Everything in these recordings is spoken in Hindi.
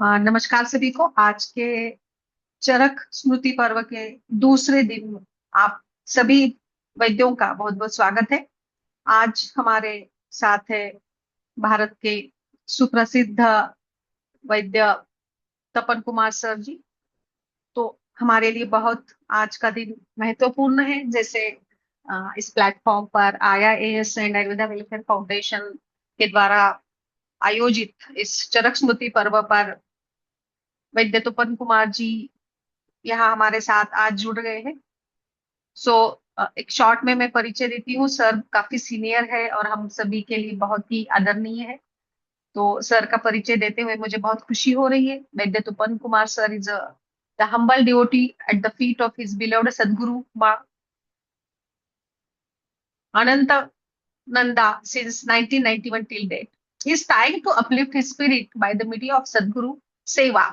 नमस्कार सभी को। आज के चरक स्मृति पर्व के दूसरे दिन आप सभी वैद्यों का बहुत बहुत स्वागत है। आज हमारे साथ है भारत के सुप्रसिद्ध वैद्य तपन कुमार सर जी। तो हमारे लिए बहुत आज का दिन महत्वपूर्ण है। जैसे इस प्लेटफॉर्म पर IIAS and Ayurveda welfare foundation के द्वारा आयोजित इस चरक स्मृति पर्व पर वैद्य तपन कुमार जी यहाँ हमारे साथ आज जुड़ गए हैं। सो एक शॉर्ट में मैं परिचय देती हूँ। सर काफी सीनियर है और हम सभी के लिए बहुत ही आदरणीय है। तो सर का परिचय देते हुए मुझे बहुत खुशी हो रही है। Vaidya Tapan Kumar sir is the humble devotee at the feet of his beloved Sadguru Ma Ananta Nanda since 1991 till date. He is trying to uplift his spirit by the media of Sadguru Seva.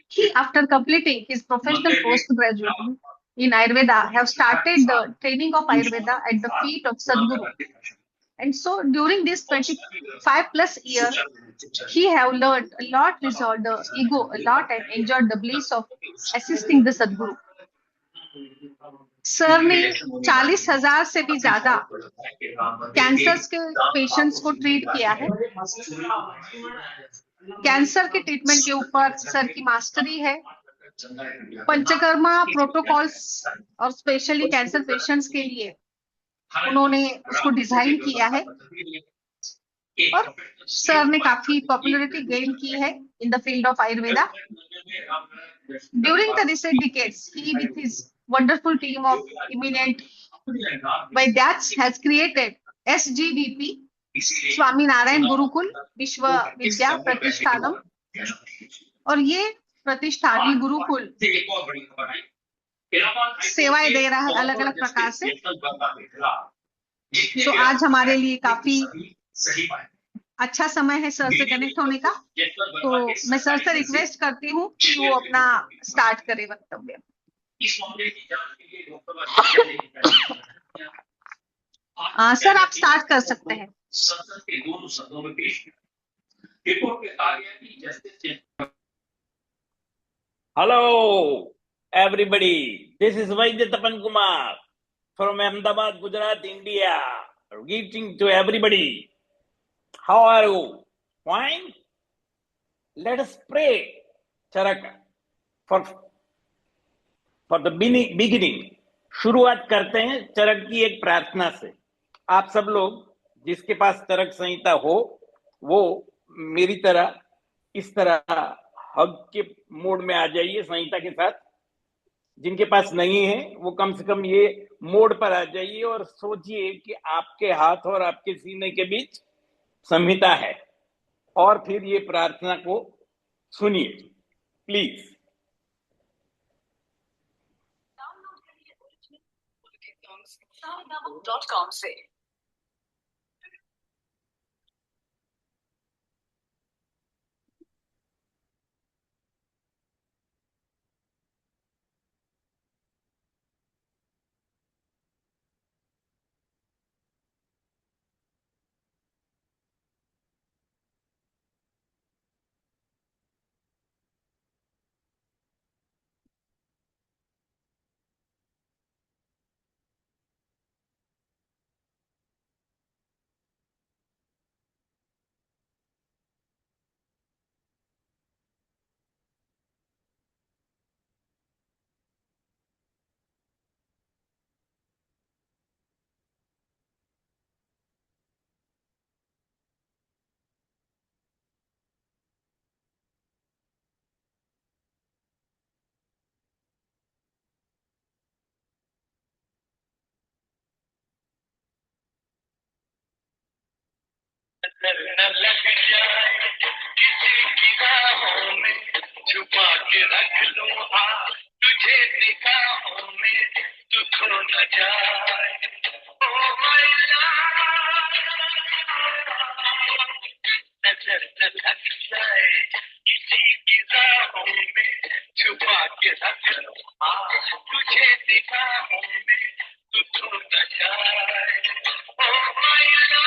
He, after completing his professional postgraduate in Ayurveda, have started the training of Ayurveda at the feet of Sadguru. And so during this 25 plus year, he have learned a lot, resolved the ego a lot, and enjoyed the bliss of assisting the Sadguru. Sir ने 40,000 से भी ज्यादा कैंसर के पेशेंट्स को ट्रीट किया है। कैंसर के ट्रीटमेंट के ऊपर सर की मास्टरी है। पंचकर्मा प्रोटोकॉल्स और स्पेशली कैंसर पेशेंट्स के लिए उन्होंने उसको डिजाइन किया है और सर ने काफी पॉपुलैरिटी गेन की है in the field of Ayurveda. During the recent decades he with his wonderful team of eminent vaidyas has created SGVP Swami Narayan Gurukul Vishwavidya Pratishthanam. और ये प्रतिष्ठान गुरुकुल सेवाएं दे रहा है अलग अलग प्रकार से। तो आज हमारे लिए काफी अच्छा समय है सर से कनेक्ट होने का। तो मैं सर से रिक्वेस्ट करती हूँ कि वो अपना स्टार्ट करे वक्तव्य। सर आप स्टार्ट कर सकते हैं। Hello, everybody. This is Vaidya Tapan Kumar from Ahmedabad, Gujarat, India. Greeting to everybody. How are you? Fine? Let us pray, Charaka, for the beginning. शुरुआत करते हैं चरक की एक प्रार्थना से। आप सब लोग जिसके पास चरक संहिता हो वो मेरी तरह इस तरह हग के मोड में आ जाइए संहिता के साथ। जिनके पास नहीं है वो कम से कम ये मोड पर आ जाइए और सोचिए कि आपके हाथ और आपके सीने के बीच संहिता है और फिर ये प्रार्थना को सुनिए प्लीज। soundnovel.com से न लग जाए किसी की राहों में छुपा के रख लूं तुझे निगाहों में तू खो न जाए। ओ मैला नजर न लग जाए किसी की राहों में छुपा के रख लूं तुझे निगाहों में तू खो न जाए। ओ मैला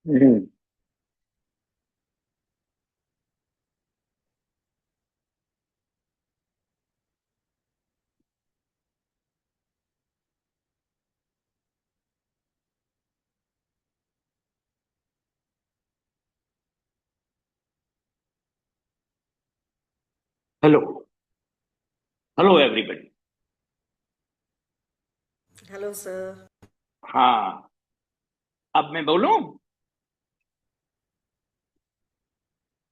हम्म। Hello, hello everybody. Hello sir. हाँ, अब मैं बोलूं?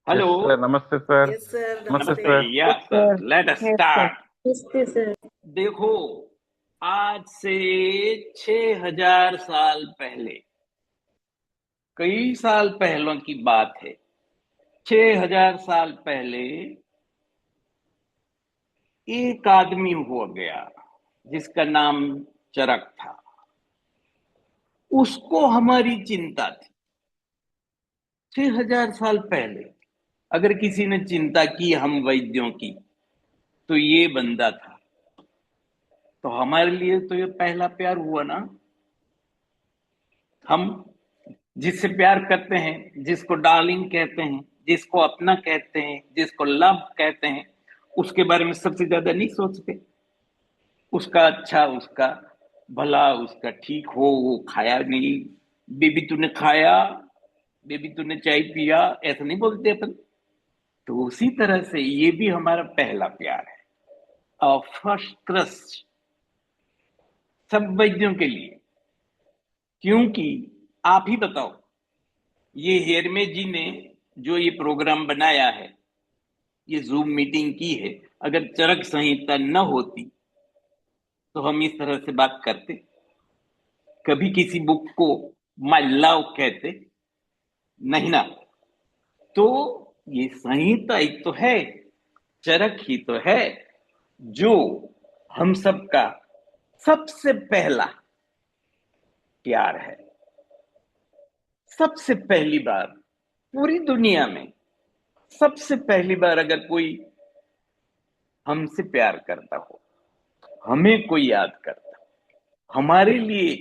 हेलो। यस सर, नमस्ते सर। यस सर, नमस्ते नमस्ते। नमस्ते। Sir. Yes sir, let us Yes, sir. Start. नमस्ते सर। देखो, आज से 6000 साल पहले, कई साल पहलों की बात है, 6000 साल पहले एक आदमी हुआ गया जिसका नाम चरक था। उसको हमारी चिंता थी। 6000 साल पहले अगर किसी ने चिंता की हम वैद्यों की, तो ये बंदा था। तो हमारे लिए तो ये पहला प्यार हुआ ना। हम जिससे प्यार करते हैं, जिसको डार्लिंग कहते हैं, जिसको अपना कहते हैं, जिसको लव कहते हैं, उसके बारे में सबसे ज्यादा नहीं सोचते। उसका अच्छा, उसका भला, उसका ठीक हो। वो खाया नहीं, बेबी तूने खाया, बेबी तूने चाय पिया, ऐसा नहीं बोलते अपन। तो उसी तरह से ये भी हमारा पहला प्यार है, और फर्स्ट क्रश सब वैद्यों के लिए। क्योंकि आप ही बताओ, ये हेरमे जी ने जो ये प्रोग्राम बनाया है, ये जूम मीटिंग की है, अगर चरक संहिता न होती तो हम इस तरह से बात करते? कभी किसी बुक को माय लव कहते नहीं ना। तो ये संहिता ही तो है, चरक ही तो है जो हम सबका सबसे पहला प्यार है। सबसे पहली बार पूरी दुनिया में, सबसे पहली बार अगर कोई हमसे प्यार करता हो, हमें कोई याद करता, हमारे लिए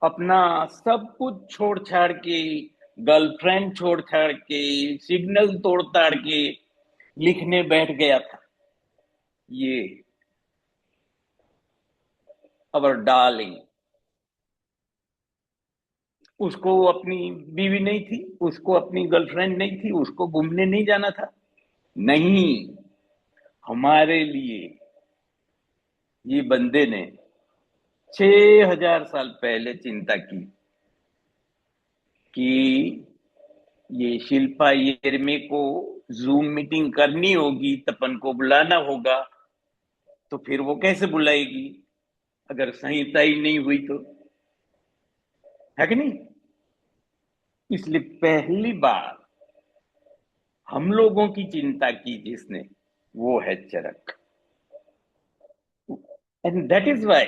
अपना सब कुछ छोड़ छाड़ के, गर्लफ्रेंड छोड़ छाड़ के, सिग्नल तोड़ ताड़ के लिखने बैठ गया था, ये अवर डार्लिंग। उसको अपनी बीवी नहीं थी, उसको अपनी गर्लफ्रेंड नहीं थी, उसको घूमने नहीं जाना था, नहीं, हमारे लिए ये बंदे ने 6000 साल पहले चिंता की कि ये शिल्पा येरमे को जूम मीटिंग करनी होगी, तपन को बुलाना होगा, तो फिर वो कैसे बुलाएगी अगर संहिता ही नहीं हुई तो, है कि नहीं? इसलिए पहली बार हम लोगों की चिंता की जिसने, वो है Charak. And that is why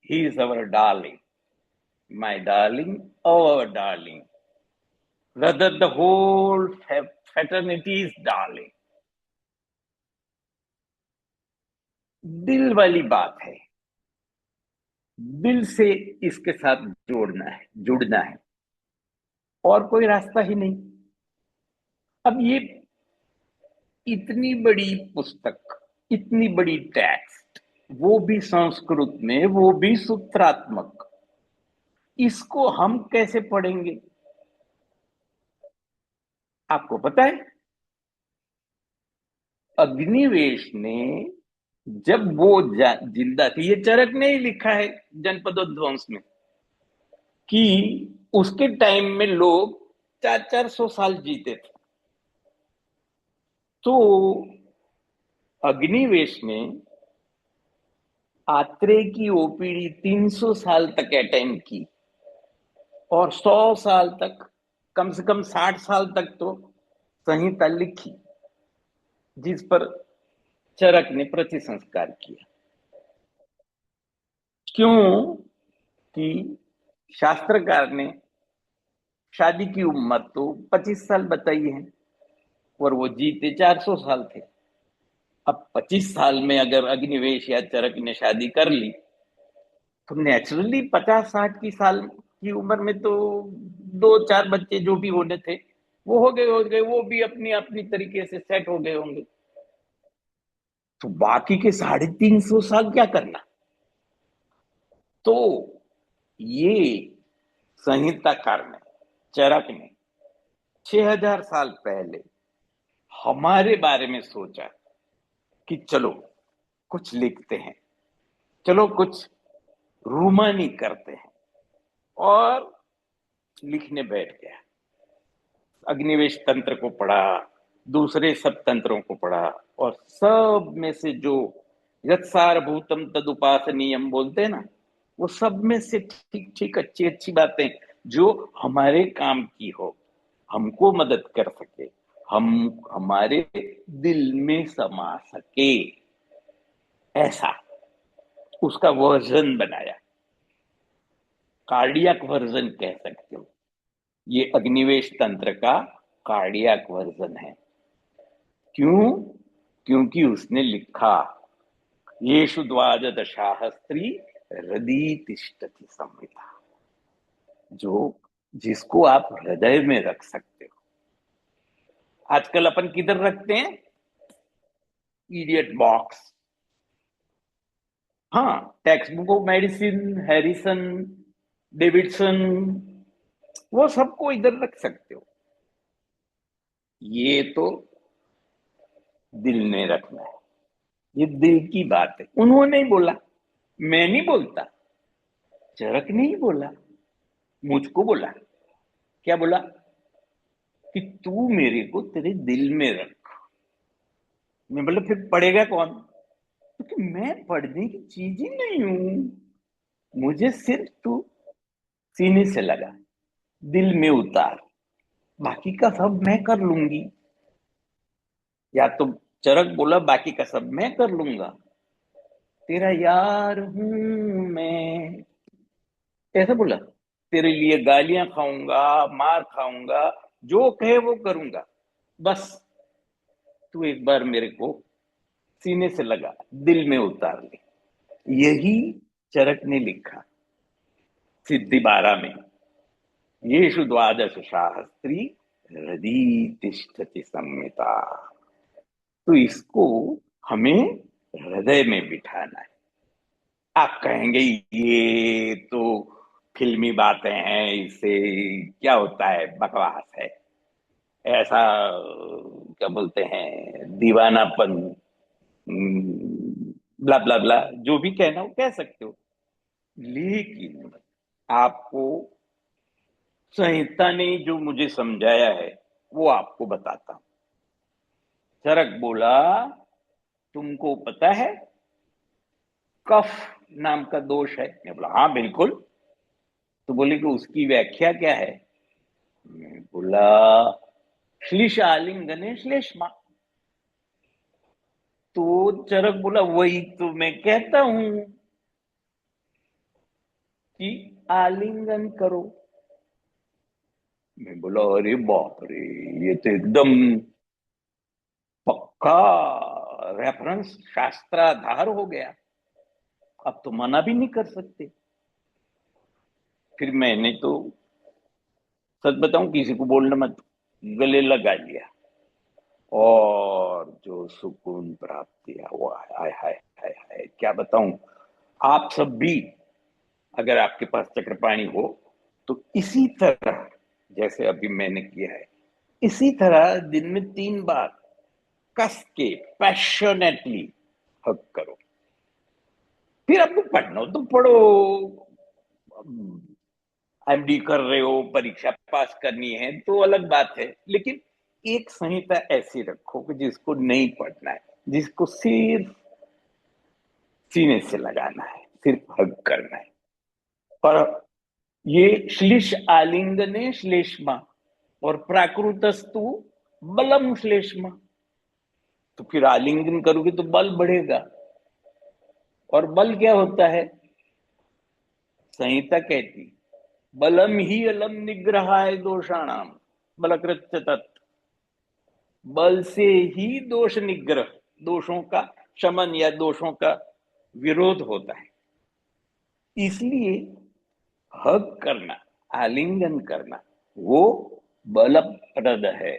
he is our darling, my darling, our darling, rather the whole fraternity is darling। दिल वाली बात है, दिल से इसके साथ जोड़ना है, जुड़ना है, और कोई रास्ता ही नहीं। अब ये इतनी बड़ी पुस्तक, इतनी बड़ी टेक्स्ट, वो भी संस्कृत में, वो भी सूत्रात्मक, इसको हम कैसे पढ़ेंगे? आपको पता है, अग्निवेश ने जब वो जिंदा थी, ये चरक ने ही लिखा है जनपदोध्वंस में, कि उसके टाइम में लोग 400-400 साल जीते थे। तो अग्निवेश ने आत्रेय की ओपीडी 300 साल तक अटेंड की, और 100 साल तक, कम से कम 60 साल तक तो संहिता लिखी, जिस पर चरक ने प्रति संस्कार किया। क्यों? कि शास्त्रकार ने शादी की उम्र तो 25 साल बताई है, और वो जीते 400 साल थे। अब 25 साल में अगर अग्निवेश या चरक ने शादी कर ली, तो नेचुरली 50-60 की साल की उम्र में तो 2-4 बच्चे जो भी होने थे वो हो गए, वो भी अपनी अपनी तरीके से सेट हो गए होंगे। तो बाकी के 350 साल क्या करना? तो ये संहिताकार ने, चरक ने 6000 साल पहले हमारे बारे में सोचा कि चलो कुछ लिखते हैं, चलो कुछ रूमानी करते हैं, और लिखने बैठ गया। अग्निवेश तंत्र को पढ़ा, दूसरे सब तंत्रों को पढ़ा, और सब में से जो यत्सारभूतम तदुपासनीयम बोलते हैं ना, वो सब में से ठीक ठीक अच्छी अच्छी बातें जो हमारे काम की हो, हमको मदद कर सके, हम हमारे दिल में समा सके, ऐसा उसका वर्जन बनाया। कार्डियक वर्जन कह सकते हो, ये अग्निवेश तंत्र का कार्डियक वर्जन है। क्यों? क्योंकि उसने लिखा, येषु द्वादशाः स्त्री हृदि तिष्ठति संहिता, जो जिसको आप हृदय में रख सकते हो। आजकल अपन किधर रखते हैं? Idiot box. हाँ, textbook of medicine, Harrison, Davidson, वो सबको इधर रख सकते हो। ये तो दिल में रखना है, ये दिल की बात है। उन्होंने बोला, मैं नहीं बोलता, चरक ने ही बोला, मुझको बोला। क्या बोला? कि तू मेरे को तेरे दिल में रख। मैं बोला फिर पढ़ेगा कौन? क्योंकि मैं पढ़ने की चीज ही नहीं हूं, मुझे सिर्फ तू सीने से लगा, दिल में उतार, बाकी का सब मैं कर लूंगी। या तो चरक बोला बाकी का सब मैं कर लूंगा, तेरा यार हूं मैं, ऐसा बोला। तेरे लिए गालियां खाऊंगा, मार खाऊंगा, जो कहे वो करूंगा, बस तू एक बार मेरे को सीने से लगा, दिल में उतार ले। यही चरक ने लिखा सिद्धि 12 में, येषु द्वादश शास्त्री हृदि तिष्ठति संहिता। तो इसको हमें हृदय में बिठाना है। आप कहेंगे ये तो फिल्मी बातें हैं, इससे क्या होता है, बकवास है, ऐसा क्या बोलते हैं, दीवानापन, ब्ला ब्ला ब्ला, जो भी कहना हो कह सकते हो। लेकिन आपको संहिता ने जो मुझे समझाया है वो आपको बताता हूं। चरक बोला, तुमको पता है कफ नाम का दोष है? मैं बोला हाँ बिल्कुल। तो बोले कि उसकी व्याख्या क्या है? मैं बोला श्लीष आलिंगने श्लेष्मा। तो चरक बोला वही तो मैं कहता हूं कि आलिंगन करो। मैं बोला अरे बाप रे, ये तो एकदम पक्का रेफरेंस, शास्त्राधार हो गया, अब तो मना भी नहीं कर सकते। फिर मैंने तो सच बताऊं, किसी को बोलना मत, गले लगा लिया, और जो सुकून प्राप्त किया वो हाय हाय हाय हाय क्या बताऊं। आप सब भी अगर आपके पास चक्रपाणी हो तो इसी तरह जैसे अभी मैंने किया है, इसी तरह दिन में 3 बार कस के पैशनेटली हक करो। फिर आपको पढ़ना हो तो पढ़ो, एमडी कर रहे हो, परीक्षा पास करनी है तो अलग बात है, लेकिन एक संहिता ऐसी रखो कि जिसको नहीं पढ़ना है, जिसको सिर्फ सीने से लगाना है, सिर्फ हग करना है। और ये श्लिष आलिंगने श्लेष्मा और प्राकृतस्तु बलम श्लेष्मा। तो फिर आलिंगन करोगे तो बल बढ़ेगा, और बल क्या होता है? संहिता कहती बलम ही अलम निग्रहाय दोषाणाम बलकृत्य तत्। बल से ही दोष निग्रह, दोषों का शमन या दोषों का विरोध होता है। इसलिए हग करना, आलिंगन करना वो बलप्रद है,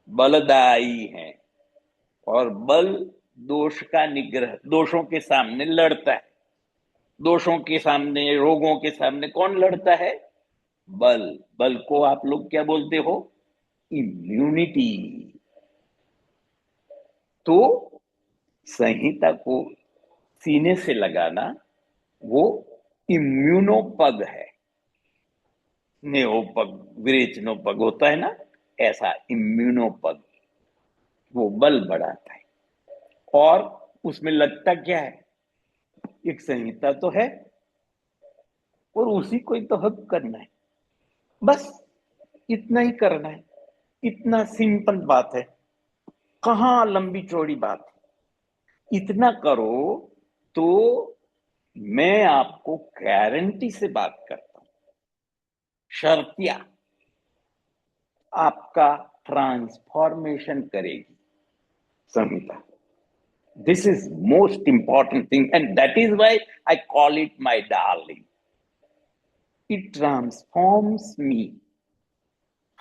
बलदायी है। और बल दोष का निग्रह, दोषों के सामने लड़ता है। दोषों के सामने, रोगों के सामने कौन लड़ता है? बल। बल को आप लोग क्या बोलते हो? इम्यूनिटी। तो संहिता को सीने से लगाना वो इम्यूनोपग है। स्नेहोपग, विरेचनोपग होता है ना, ऐसा इम्यूनोपग, वो बल बढ़ाता है। और उसमें लगता क्या है? एक संहिता तो है और उसी को ही तो हक करना है, बस इतना ही करना है। इतना सिंपल बात है, कहां लंबी चौड़ी बात है। इतना करो तो मैं आपको गारंटी से बात करता हूं, शर्तिया आपका ट्रांसफॉर्मेशन करेगी संहिता। This is most important thing, and that is why I call it my darling. It transforms me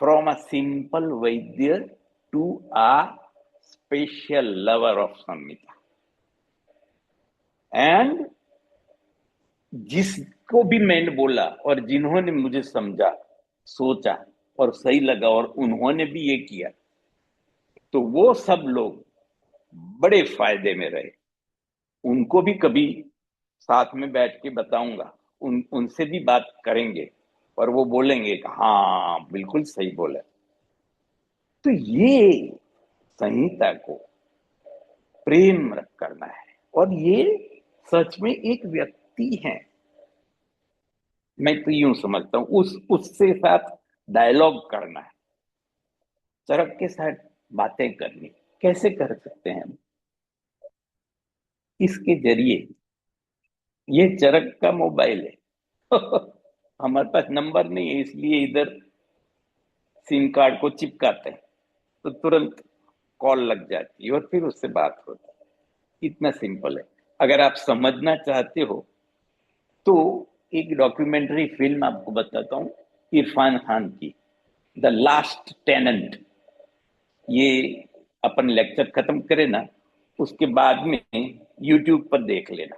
from a simple Vaidya to a special lover of Samhita. And जिसको भी मैंने बोला और जिन्होंने मुझे समझा, सोचा और सही लगा और उन्होंने भी ये किया, तो वो सब लोग बड़े फायदे में रहे। उनको भी कभी साथ में बैठ के बताऊंगा, उनसे भी बात करेंगे और वो बोलेंगे कि हाँ बिल्कुल सही बोला। तो ये संहिता को प्रेम करना है। और ये सच में एक व्यक्ति है, मैं तो यूं समझता हूँ उससे साथ डायलॉग करना है, चरक के साथ बातें करनी। कैसे कर सकते हैं हम? इसके जरिए, ये चरक का मोबाइल है। हमारे पास नंबर नहीं है, इसलिए इधर सिम कार्ड को चिपकाते हैं तो तुरंत कॉल लग जाती है और फिर उससे बात होती है। इतना सिंपल है। अगर आप समझना चाहते हो तो एक डॉक्यूमेंट्री फिल्म आपको बताता हूँ, इरफान खान की, द लास्ट टेनेंट। ये अपन लेक्चर खत्म करें ना, उसके बाद में यूट्यूब पर देख लेना,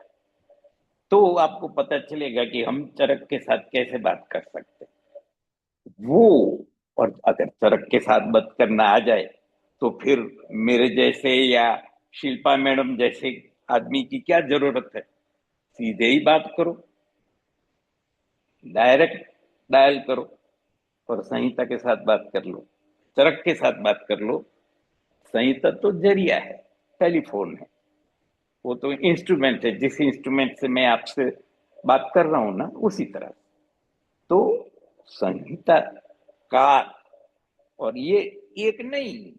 तो आपको पता चलेगा कि हम चरक के साथ कैसे बात कर सकते हैं। वो, और अगर चरक के साथ बात करना आ जाए तो फिर मेरे जैसे या शिल्पा मैडम जैसे आदमी की क्या जरूरत है? सीधे ही बात करो, डायरेक्ट डायल करो और संहिता के साथ बात कर लो, चरक के साथ बात कर लो। संहिता तो जरिया है, टेलीफोन है, वो तो इंस्ट्रूमेंट है। जिस इंस्ट्रूमेंट से मैं आपसे बात कर रहा हूं ना, उसी तरह। तो संहिता का, और ये एक नहीं,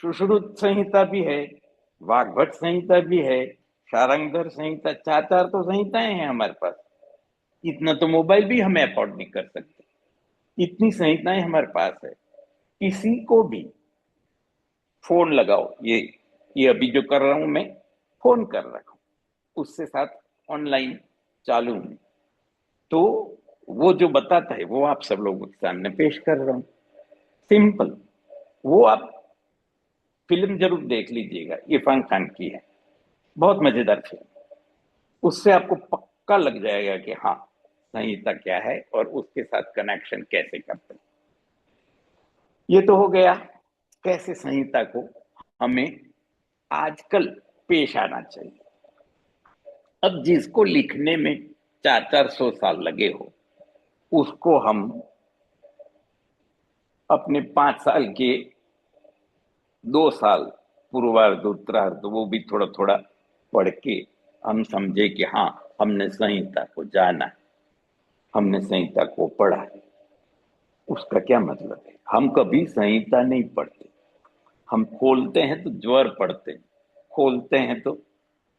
सुश्रुत संहिता भी है, वाग्भट संहिता भी है, शारंगधर संहिता, चार चार तो संहिताएं हैं हमारे पास। इतना तो मोबाइल भी हमें अफोर्ड नहीं कर सकते, इतनी संहिताएं हमारे पास है। किसी को भी फोन लगाओ, ये अभी जो कर रहा हूं मैं, फोन कर रहा हूं, उससे साथ ऑनलाइन चालू हूं, तो वो जो बताता है वो आप सब लोगों के सामने पेश कर रहा हूं। सिंपल। वो आप फिल्म जरूर देख लीजिएगा, इरफान खान की है, बहुत मजेदार फिल्म। उससे आपको पक्का लग जाएगा कि हाँ, संहिता क्या है और उसके साथ कनेक्शन कैसे करते हैं। ये तो हो गया कैसे संहिता को हमें आजकल पेश आना चाहिए। अब जिसको लिखने में 400-400 साल लगे हो, उसको हम अपने 5 साल के 2 साल पूर्वार्ध उत्तरार्ध वो भी थोड़ा थोड़ा पढ़ के हम समझे कि हाँ, हमने संहिता को जाना, हमने संहिता को पढ़ा। उसका क्या मतलब है? हम कभी संहिता नहीं पढ़ते। हम खोलते हैं तो ज्वर पढ़ते हैं, खोलते हैं तो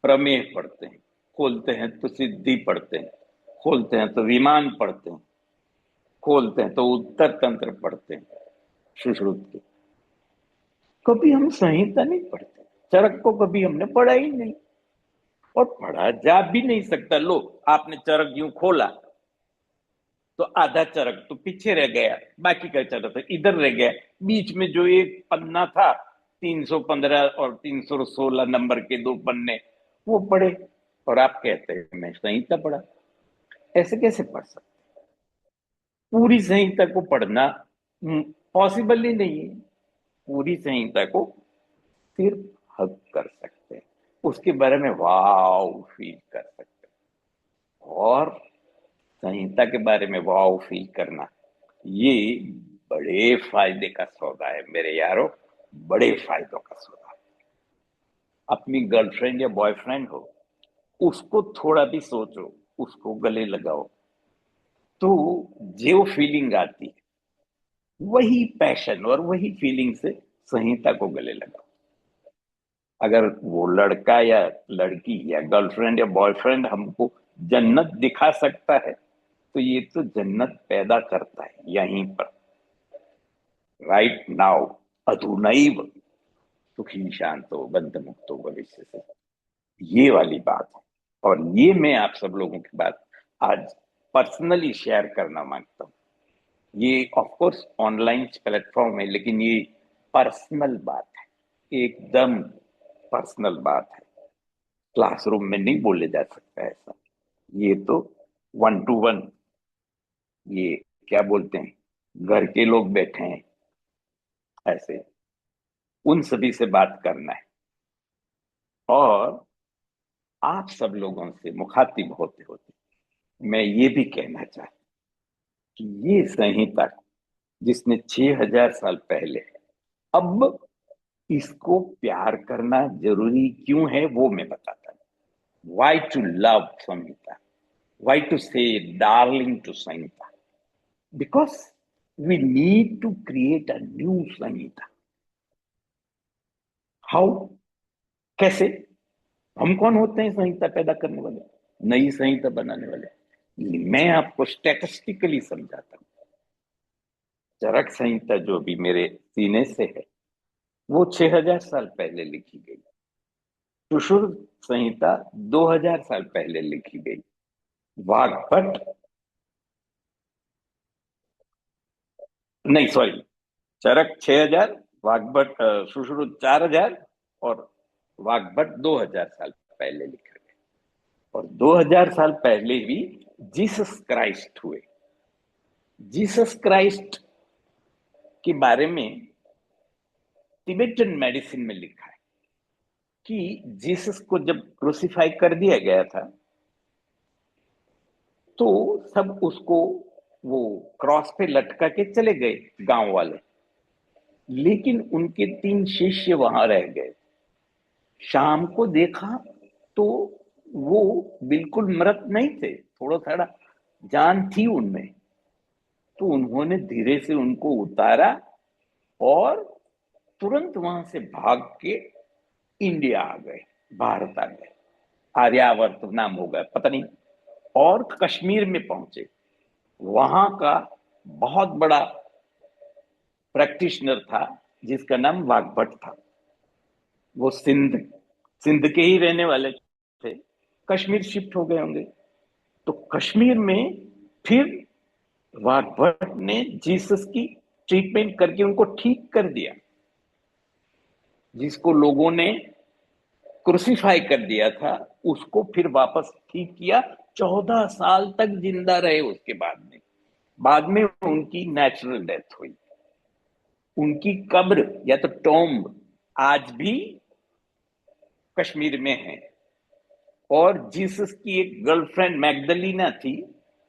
प्रमेय पढ़ते हैं, खोलते हैं तो सिद्धि पढ़ते हैं, खोलते हैं तो विमान पढ़ते हैं, खोलते हैं तो उत्तर तंत्र पढ़ते हैं, सुश्रुत के। कभी हम संहिता नहीं पढ़ते। चरक को कभी हमने पढ़ा ही नहीं, और पढ़ा जा भी नहीं सकता। लो, आपने चरक यूं खोला तो आधा चरक तो पीछे रह गया, बाकी का चरक इधर रह गया। बीच में जो एक पन्ना था, 315 और 316 नंबर के 2 पन्ने, वो पढ़े, और आप कहते हैं मैं संहिता पढ़ा। ऐसे कैसे पढ़ सकते? पूरी संहिता को पढ़ना पॉसिबल ही नहीं है। पूरी संहिता को सिर्फ हक कर सकते हैं, उसके बारे में वाव फील कर सकते हैं। और संहिता के बारे में वाव फील करना, ये बड़े फायदे का सौदा है मेरे यारों, बड़े फायदों का सौदा है। अपनी गर्लफ्रेंड या बॉयफ्रेंड हो, उसको थोड़ा भी सोचो, उसको गले लगाओ, तो जो फीलिंग आती है, वही पैशन और वही फीलिंग से संहिता को गले लगाओ। अगर वो लड़का या लड़की या गर्लफ्रेंड या बॉयफ्रेंड हमको जन्नत दिखा सकता है, तो ये तो जन्नत पैदा करता है यहीं पर, राइट नाउ, अधुनैव सुखी शांतो बंध मुक्तो भविष्य से। ये वाली बात है, और ये मैं आप सब लोगों की बात आज पर्सनली शेयर करना मांगता हूँ। ये ऑफ कोर्स ऑनलाइन प्लेटफॉर्म है, लेकिन ये पर्सनल बात है, एकदम पर्सनल बात है। क्लासरूम में नहीं बोले जा सकता ऐसा। ये तो 1 to 1, ये क्या बोलते हैं, घर के लोग बैठे हैं ऐसे, उन सभी से बात करना है। और आप सब लोगों से मुखातिब होते होते मैं ये भी कहना चाहता कि ये संहिता जिसने 6,000 साल पहले, अब इसको प्यार करना जरूरी क्यों है वो मैं बताता हूँ। वाई टू लव संहिता, Why to say darling to Sanhita? Because we need to create a new Sanhita. How? कैसे? हम कौन होते हैं संहिता पैदा करने वाले, नई संहिता बनाने वाले? मैं आपको स्टैटिस्टिकली समझाता हूं। चरक संहिता जो भी मेरे सीने से है वो 6000 साल पहले लिखी गई। सुश्रुत संहिता 2000 साल पहले लिखी गई। वाग्भट, नहीं सॉरी, चरक 6000, वाग्भट सुश्रुत 4000 और वाग्भट 2000 साल पहले लिखा गया। और 2000 साल पहले ही जीसस क्राइस्ट हुए। जीसस क्राइस्ट के बारे में तिबेटन मेडिसिन में लिखा है कि जीसस को जब क्रूसिफाई कर दिया गया था तो सब उसको वो क्रॉस पे लटका के चले गए गांव वाले, लेकिन उनके 3 शिष्य वहां रह गए। शाम को देखा तो वो बिल्कुल मृत नहीं थे, थोड़ा थोड़ा जान थी उनमें। तो उन्होंने धीरे से उनको उतारा और तुरंत वहां से भाग के इंडिया आ गए, भारत आ गए। आर्यावर्त नाम होगा पता नहीं। और कश्मीर में पहुंचे। वहां का बहुत बड़ा प्रैक्टिशनर था जिसका नाम वाग्भट था। वो सिंध के ही रहने वाले थे, कश्मीर शिफ्ट हो गए होंगे। तो कश्मीर में फिर वाग्भट ने जीसस की ट्रीटमेंट करके उनको ठीक कर दिया। जिसको लोगों ने क्रूसिफाई कर दिया था उसको फिर वापस ठीक किया। 14 साल तक जिंदा रहे। उसके बाद में उनकी नेचुरल डेथ हुई। उनकी कब्र या तो टॉम्ब आज भी कश्मीर में है। और जीसस की एक गर्लफ्रेंड मैग्दलीना थी,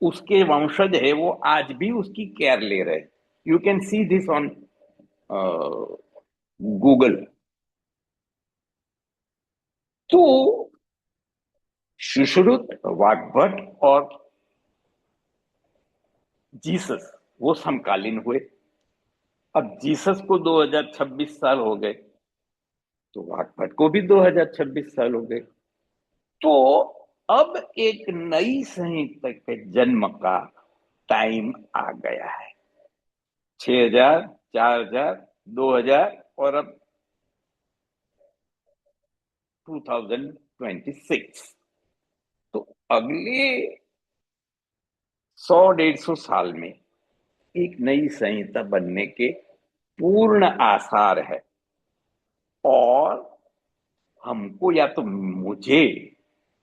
उसके वंशज है वो, आज भी उसकी केयर ले रहे। You can see this on Google. तो सुश्रुत, वाग्भट और जीसस वो समकालीन हुए। अब जीसस को 2026 साल हो गए तो वाग्भट को भी 2026 साल हो गए। तो अब एक नई संहिता के जन्म का टाइम आ गया है। 6000, 4000, 2000 और अब 2026। तो अगले 100-150 साल में एक नई संहिता बनने के पूर्ण आसार है। और हमको या तो मुझे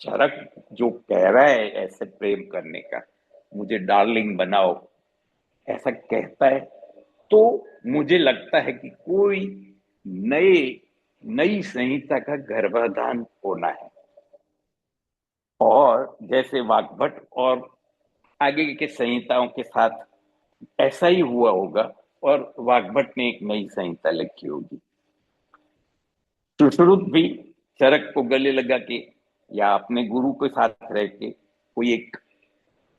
चरक जो कह रहा है ऐसे प्रेम करने का, मुझे डार्लिंग बनाओ ऐसा कहता है, तो मुझे लगता है कि कोई नई संहिता का गर्भाधान होना है। और जैसे वाग्भट और आगे के संहिताओं के साथ ऐसा ही हुआ होगा और वाग्भट ने एक नई संहिता लिखी होगी। सुश्रुत भी चरक को गले लगा के या अपने गुरु के साथ रह के कोई एक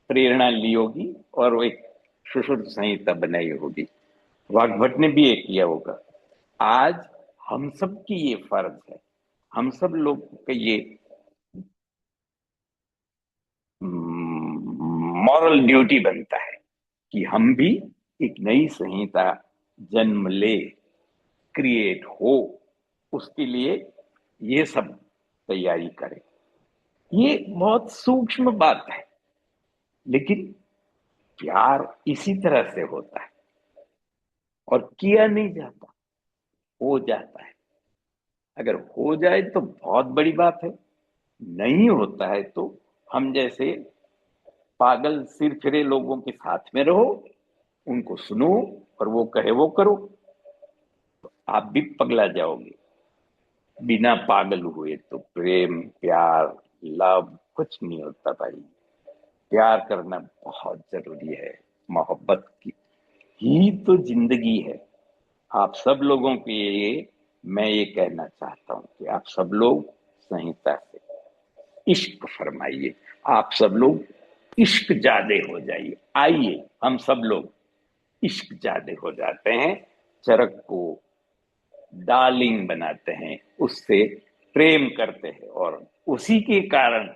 प्रेरणा ली होगी और वो एक सुश्रुत संहिता बनाई होगी। वाग्भट ने भी ये किया होगा। आज हम सब की ये फर्ज है, हम सब लोग का ये मॉरल ड्यूटी बनता है कि हम भी एक नई संहिता जन्म ले, क्रिएट हो, उसके लिए ये सब तैयारी करें। ये बहुत सूक्ष्म बात है, लेकिन प्यार इसी तरह से होता है। और किया नहीं जाता, हो जाता है। अगर हो जाए तो बहुत बड़ी बात है, नहीं होता है तो हम जैसे पागल सिर फिरे लोगों के साथ में रहो, उनको सुनो और वो कहे वो करो, आप भी पगला जाओगे। बिना पागल हुए तो प्रेम, प्यार, लव कुछ नहीं होता भाई। प्यार करना बहुत जरूरी है। मोहब्बत की ही तो जिंदगी है। आप सब लोगों के लिए मैं ये कहना चाहता हूं कि आप सब लोग संहिता से इश्क फरमाइए। आप सब लोग इश्क जादे हो जाइए। आइए हम सब लोग इश्क जादे हो जाते हैं, चरक को डार्लिंग बनाते हैं, उससे प्रेम करते हैं, और उसी के कारण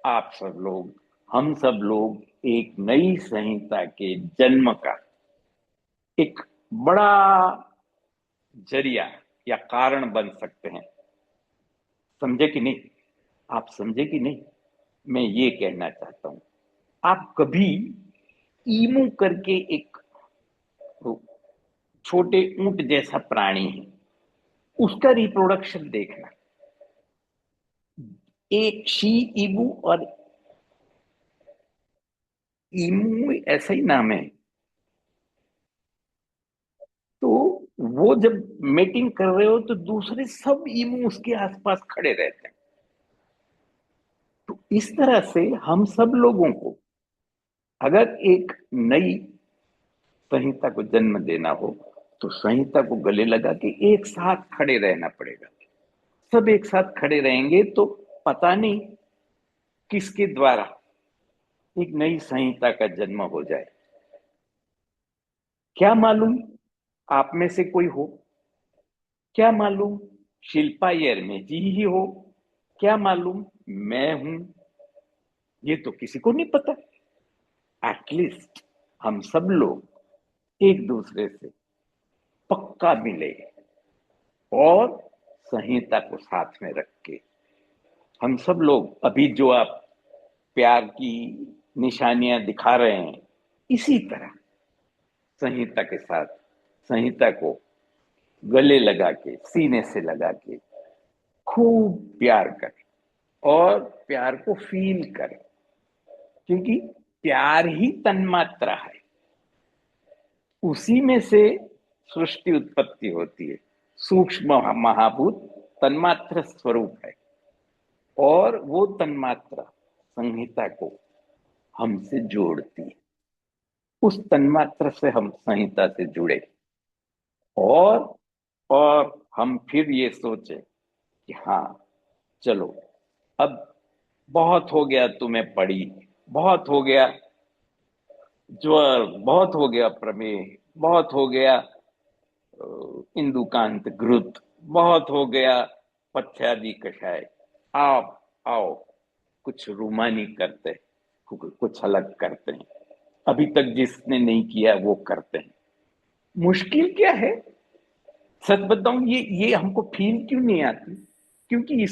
आप सब लोग, हम सब लोग एक नई संहिता के जन्म का एक बड़ा जरिया या कारण बन सकते हैं। समझे कि नहीं? आप समझे कि नहीं? मैं ये कहना चाहता हूं, आप कभी ईमू करके एक छोटे ऊंट जैसा प्राणी है, उसका रिप्रोडक्शन देखना। एक शी ईमू और ईमू ऐसा ही नाम है, तो वो जब मेटिंग कर रहे हो तो दूसरे सब ईमू उसके आसपास खड़े रहते हैं। तो इस तरह से हम सब लोगों को अगर एक नई संहिता को जन्म देना हो तो संहिता को गले लगा के एक साथ खड़े रहना पड़ेगा। सब एक साथ खड़े रहेंगे तो पता नहीं किसके द्वारा एक नई संहिता का जन्म हो जाए। क्या मालूम आप में से कोई हो, क्या मालूम शिल्पा यरमे जी ही हो, क्या मालूम मैं हूं, ये तो किसी को नहीं पता। एटलीस्ट हम सब लोग एक दूसरे से पक्का मिले और संहिता को साथ में रख के हम सब लोग अभी जो आप प्यार की निशानियां दिखा रहे हैं, इसी तरह संहिता के साथ संहिता को गले लगा के, सीने से लगा के खूब प्यार करें और प्यार को फील करें, क्योंकि प्यार ही तन्मात्रा है, उसी में से सृष्टि उत्पत्ति होती है। सूक्ष्म महाभूत तन्मात्र स्वरूप है और वो तन्मात्रा संहिता को हमसे जोड़ती है। उस तन्मात्र से हम संहिता से जुड़े और हम फिर ये सोचे कि हाँ चलो, अब बहुत हो गया तुम्हें पड़ी, बहुत हो गया ज्वर, बहुत हो गया प्रमेह, बहुत हो गया इंदुकांत घृत, बहुत हो गया पथ्यादि कषाय। आप आओ कुछ रूमानी करते, कुछ अलग करते हैं, अभी तक जिसने नहीं किया वो करते हैं। मुश्किल क्या है? सच बताऊं, ये हमको फील क्यों नहीं आती? क्योंकि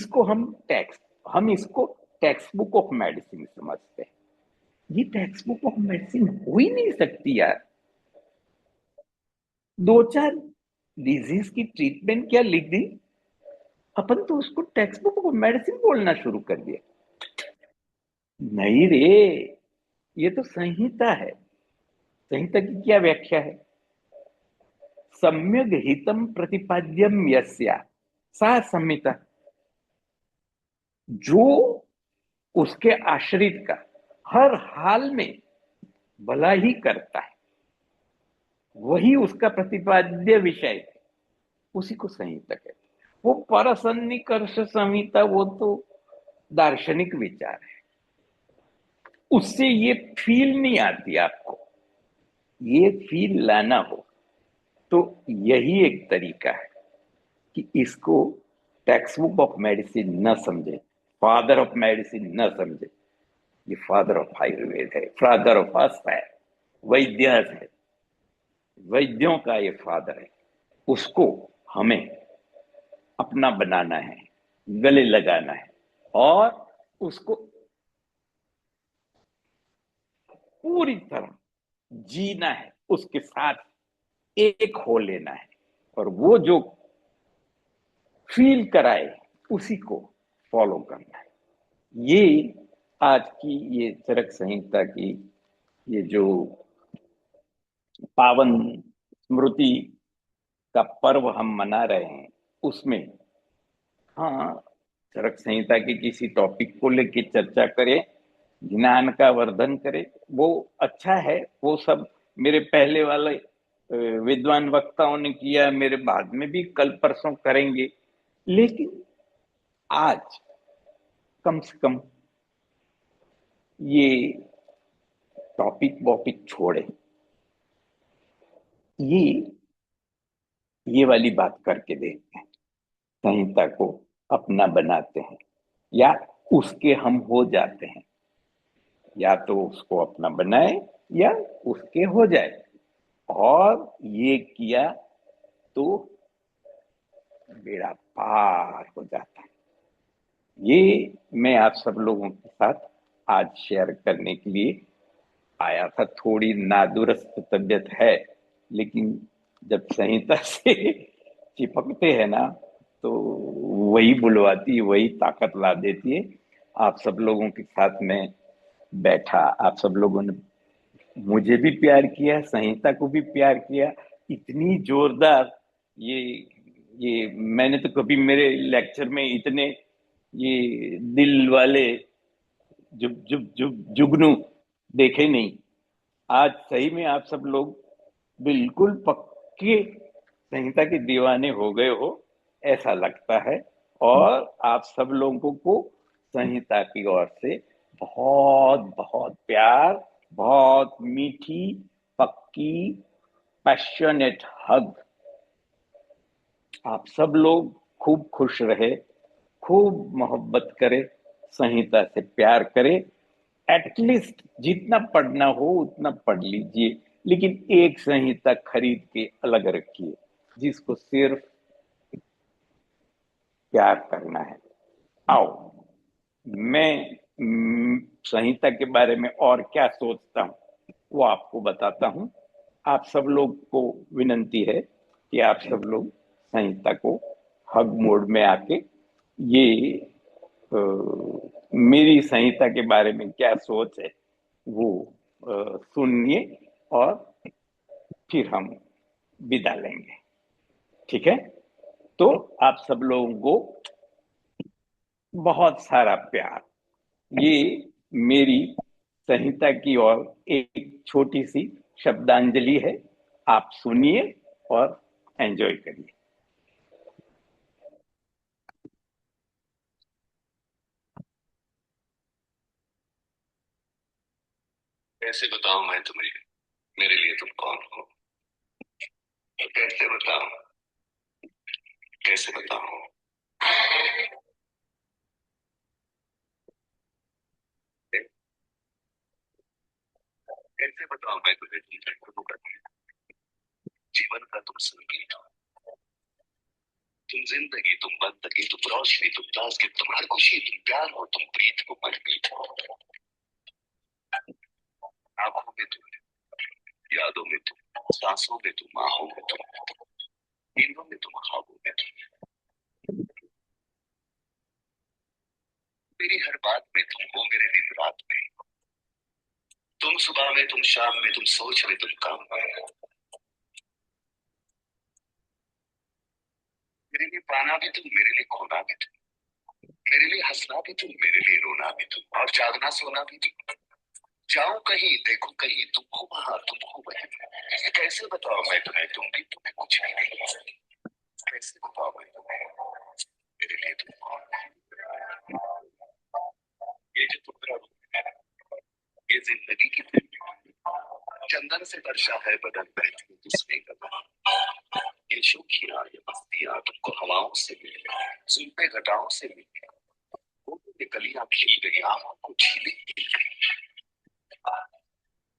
हम इसको टेक्स्ट बुक ऑफ मेडिसिन समझते हैं। ये टेक्स्ट बुक ऑफ मेडिसिन हो ही नहीं सकती यार। दो चार डिजीज की ट्रीटमेंट क्या लिख दी, अपन तो उसको टेक्स्ट बुक ऑफ मेडिसिन बोलना शुरू कर दिया। नहीं रे, ये तो संहिता है। संहिता की क्या व्याख्या है? सम्यक हितम प्रतिपाद्यम यस्या सा संहिता। जो उसके आश्रित का हर हाल में भला ही करता है, वही उसका प्रतिपाद्य विषय है, उसी को संहिता कहते हैं। वो परसन्निकर्ष संहिता वो तो दार्शनिक विचार है, उससे ये फील नहीं आती आपको। ये फील लाना हो तो यही एक तरीका है कि इसको टेक्स्ट बुक ऑफ मेडिसिन न समझे, फादर ऑफ मेडिसिन न समझे। ये फादर ऑफ आयुर्वेद है, फादर ऑफ अस है, वैद्य है, वैद्यों का ये फादर है। उसको हमें अपना बनाना है, गले लगाना है और उसको पूरी तरह जीना है, उसके साथ एक हो लेना है, और वो जो फील कराए उसी को फॉलो करना है। ये आज की ये चरक संहिता की ये जो पावन स्मृति का पर्व हम मना रहे हैं, उसमें हाँ, चरक संहिता के किसी टॉपिक को लेके चर्चा करें, ज्ञान का वर्धन करें, वो अच्छा है। वो सब मेरे पहले वाले विद्वान वक्ताओं ने किया, मेरे बाद में भी कल परसों करेंगे। लेकिन आज कम से कम ये टॉपिक वॉपिक छोड़े, ये वाली बात करके देखते हैं। संहिता को अपना बनाते हैं या उसके हम हो जाते हैं, या तो उसको अपना बनाए या उसके हो जाए। और ये किया तो बेड़ा पार हो जाता है। ये मैं आप सब लोगों के साथ आज शेयर करने के लिए आया था। थोड़ी नादुरुस्त तबीयत है, लेकिन जब संहिता से चिपकते हैं ना, तो वही बुलवाती, वही ताकत ला देती है। आप सब लोगों के साथ में बैठा, आप सब लोगों ने मुझे भी प्यार किया, संहिता को भी प्यार किया, इतनी जोरदार। ये ये मैंने तो कभी मेरे लेक्चर में इतने ये दिल वाले जुग जुग जुग जुगनू देखे नहीं। आज सही में आप सब लोग बिल्कुल पक्के संहिता के दीवाने हो गए हो, ऐसा लगता है। और आप सब लोगों को संहिता की ओर से बहुत बहुत प्यार, बहुत मीठी, पक्की, पैशनेट हग। आप सब लोग खूब खुश रहे, खूब मोहब्बत करे, संहिता से प्यार करे। एटलीस्ट जितना पढ़ना हो उतना पढ़ लीजिए, लेकिन एक संहिता खरीद के अलग रखिए जिसको सिर्फ प्यार करना है। आओ, मैं संहिता के बारे में और क्या सोचता हूँ वो आपको बताता हूँ। आप सब लोग को विनंती है कि आप सब लोग संहिता को हग मोड में आके ये मेरी संहिता के बारे में क्या सोच है वो सुनिए, और फिर हम विदा लेंगे। ठीक है? तो आप सब लोगों को बहुत सारा प्यार। ये मेरी संहिता की ओर एक छोटी सी शब्दांजलि है। आप सुनिए और एंजॉय करिए। कैसे बताऊं मैं तुम्हें मेरे लिए तुम कौन हो? कैसे बताऊं, कैसे बताऊं? कैसे बताऊं मैं तुम्हें जीवन का तुम संगीत हो, तुम जिंदगी, तुम बंदगी, तुम रोशनी, तुम ताजगी, तुम हर खुशी, तुम प्यार हो, तुम प्रीत को मनमीत हो। आंखों में तुम, यादों में तुम, सांसों में तुम, आहों में तुम, नींदों में तुम, ख्वाबों में तुम। मेरी हर बात में तुम हो, मेरे दिन रात में तुम, सुबह में तुम, शाम में तुम, सोच में तुम, काम में। मेरे लिए पाना भी तुम, मेरे लिए खोना भी तुम, मेरे लिए हंसना भी तुम, मेरे लिए रोना भी तुम, और जागना सोना भी तुम। जाऊं कहीं, देखो कहीं, तुम हो वहां, तुम हो वहीं। कैसे बताओ मैं तुम्हें, तुम भी तुम्हें कुछ भी नहीं। कैसे बताओ मैं तुम्हें मेरे लिए तुम कौन? ये जो तुम्हारा रूप है, ये जिंदगी की चंदन से वर्षा है बदन बहती जिसमें कदम। ये शोखियां, ये मस्तियां तुमको हवाओं से मिले, जुल्फे घटाओं से मिले, ये कलियां खिल गई, आंखों को झीली खिल गई।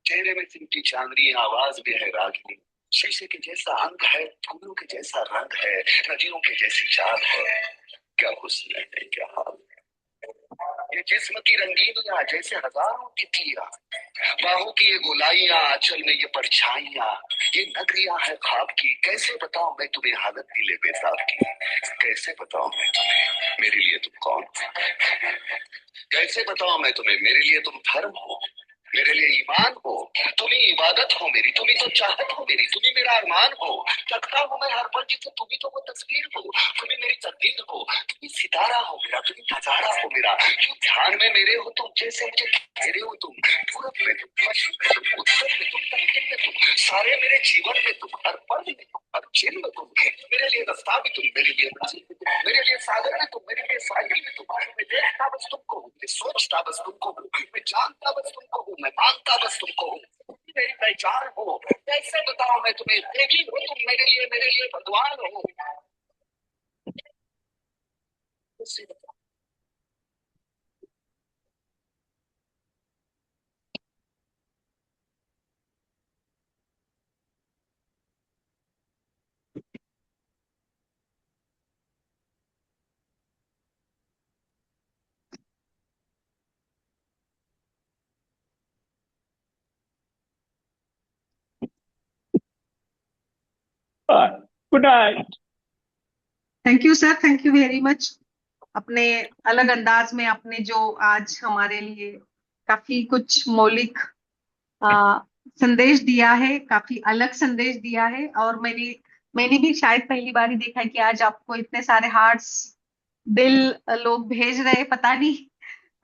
चेहरे में सिमटी चांदनी, आवाज में है रागिनी, शीशे के जैसा अंग है, फूलों के जैसा रंग है, नदियों के जैसी चाल है। क्या हुस्न है, क्या हाल है। ये जिस्म की रंगीनियां जैसे हजारों तितलियां, बाहों की ये गोलाइयां, आंचल में ये परछाइयां, ये नगरियां है ख्वाब की। कैसे बताऊं मैं तुम्हें हालत दिले बेताब की? कैसे बताऊं मैं तुम्हें मेरे लिए तुम कौन? कैसे बताऊं मैं तुम्हें मेरे लिए तुम धर्म हो, मेरे लिए ईमान हो, तुम ही इबादत हो मेरी, तुम ही तो चाहत हो मेरी, तुम ही मेरा अरमान हो। तकता हूँ मैं हर पल जिसे, तुम ही तो वो तस्वीर हो, तुम ही मेरी तकदीर हो, तुम ही सितारा हो मेरा, तुम ही नजारा हो मेरा। क्यों ध्यान में मेरे हो तुम, जैसे मुझे घेरे हो तुम, पूरब में तुम, पश्चिम में तुम, उत्तर में तुम, दक्षिण में तुम, सारे मेरे जीवन में तुम, हर पल में तुम, हर चिन्ह में तुम। मेरे लिए रास्ता भी तुम, मेरे लिए मंजिल भी तुम, मेरे लिए सागर में तुम, मेरे लिए साहिल में तुम। मैं देखता बस तुमको हूँ, मैं सोचता बस तुमको हूँ, मैं जानता बस तुमको हूँ, मैं मांगता बस तुमको हूँ, मेरी पहचान हो, कैसे बताओ मैं तुम्हें, देवी हो तुम मेरे लिए भगवान हो। उससे बताओ। Good night. Thank you sir, thank you very much. अपने अलग अंदाज में आपने जो आज हमारे लिए काफी कुछ मौलिक आ, संदेश दिया है, काफी अलग संदेश दिया है। और मैंने भी शायद पहली बार ही देखा है कि आज आपको इतने सारे हार्ट्स, दिल लोग भेज रहे हैं। पता नहीं,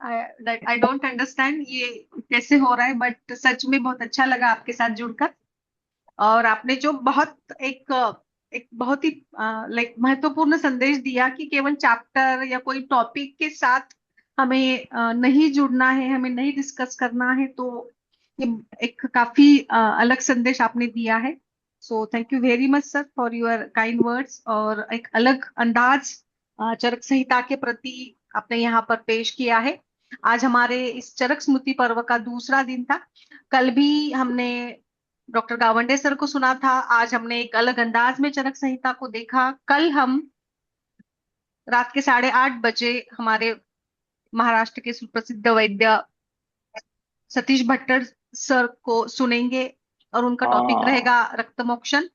आई डोंट अंडरस्टैंड ये कैसे हो रहा है, बट सच में बहुत अच्छा लगा आपके साथ जुड़कर। और आपने जो एक बहुत ही लाइक महत्वपूर्ण संदेश दिया कि केवल चैप्टर या कोई टॉपिक के साथ हमें नहीं जुड़ना है, हमें नहीं डिस्कस करना है। तो ये एक काफी अलग संदेश आपने दिया है। So thank you very much sir for your kind words. और एक अलग अंदाज चरक संहिता के प्रति आपने यहाँ पर पेश किया है। आज हमारे इस चरक स्मृति पर्व का दूसरा दिन था। कल भी हमने डॉक्टर गावंडे सर को सुना था, आज हमने एक अलग अंदाज में चरक संहिता को देखा। कल हम रात के 8:30 बजे हमारे महाराष्ट्र के सुप्रसिद्ध वैद्य सतीश भट्टर सर को सुनेंगे और उनका टॉपिक हाँ, रहेगा रक्त मोक्षण।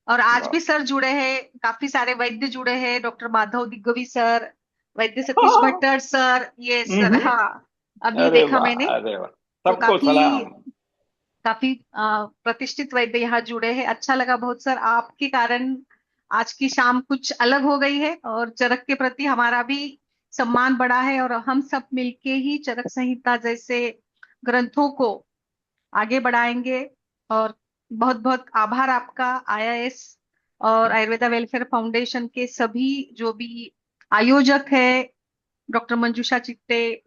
और आज वाह। भी सर जुड़े हैं, काफी सारे वैद्य जुड़े हैं, डॉक्टर माधव दिग्गवी सर, वैद्य सतीश भट्टर सर, ये सर, हम्म, हाँ अभी अरे देखा वाह, मैंने। अरे वाह, तो सबको सलाम। काफी प्रतिष्ठित वैद्य यहाँ जुड़े हैं। अच्छा लगा बहुत सर, आपके कारण आज की शाम कुछ अलग हो गई है और चरक के प्रति हमारा भी सम्मान बढ़ा है। और हम सब मिलके ही चरक संहिता जैसे ग्रंथों को आगे बढ़ाएंगे। और बहुत बहुत आभार आपका, आईआईएस और आयुर्वेदा वेलफेयर फाउंडेशन के सभी जो भी आयोजक है, डॉक्टर मंजूषा चिट्टे,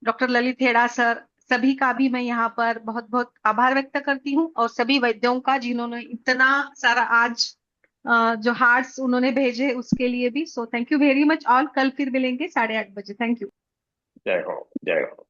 डॉक्टर ललित हेड़ा सर, सभी का भी मैं यहाँ पर बहुत बहुत आभार व्यक्त करती हूँ। और सभी वैद्यों का जिन्होंने इतना सारा आज जो हार्ट्स उन्होंने भेजे उसके लिए भी। So thank you very much all. कल फिर मिलेंगे 8:30 बजे। Thank you. जय हो, जय हो।